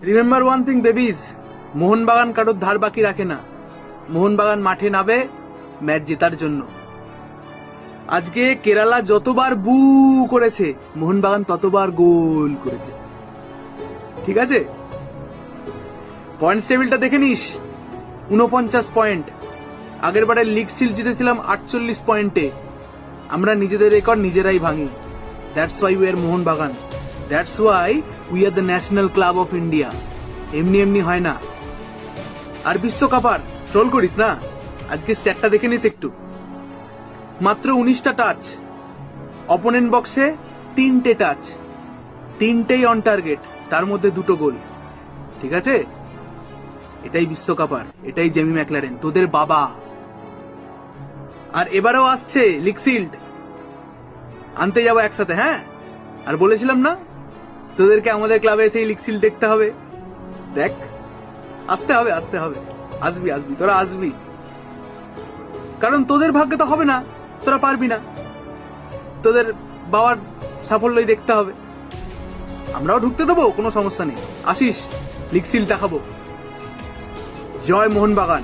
Remember one thing babies, Mohun Bagan কারোর ধার বাকি রাখে না। মোহনবাগান মাঠে নামে ম্যাচ জেতার জন্য। আজকে কেরালা যতবার বু করেছে, মোহনবাগান ততবার গোল করেছে। ঠিক আছে, পয়েন্টস টেবিলটা দেখে নিস, 49 পয়েন্ট। আগের বারের লিগ শিল্ড জিতেছিলাম 48 পয়েন্টে। আমরা নিজেদের রেকর্ড নিজেরাই ভাঙি। That's why we are Mohun Bagan, that's why we are the national club of India. এমনি এমনি হয় না। আর বিশ্বকাপার ট্রোল করিস না, আজকে স্ট্যাটটা দেখে নিস একটু। মাত্র 19টা টাচ, অপোনেন্ট বক্সে 3টে টাচ, 3টেই অন টার্গেট, তার মধ্যে 2টো গোল। ঠিক আছে, এটাই বিশ্বকাপার, এটাই জেমি ম্যাকলারেন, তোদের বাবা। আর এবারেও আসছে লিগ শিল্ড, আনতে যাবো একসাথে। হ্যাঁ, আর বলেছিলাম না তোদেরকে আমাদের ক্লাবে এসে লিগ শিল্ড দেখতে হবে। দেখ, আসতে হবে, আসতে হবে, আসবি আসবি, তোরা আসবি। কারণ তোদের ভাগ্যে তো হবে না, তোরা পারবি না, তোদের বাবার সাফল্যই দেখতে হবে। আমরাও ঢুকতে দেবো, কোনো সমস্যা নেই, আসিস, লিগ শিল্ড দেখাবো। জয় মোহনবাগান।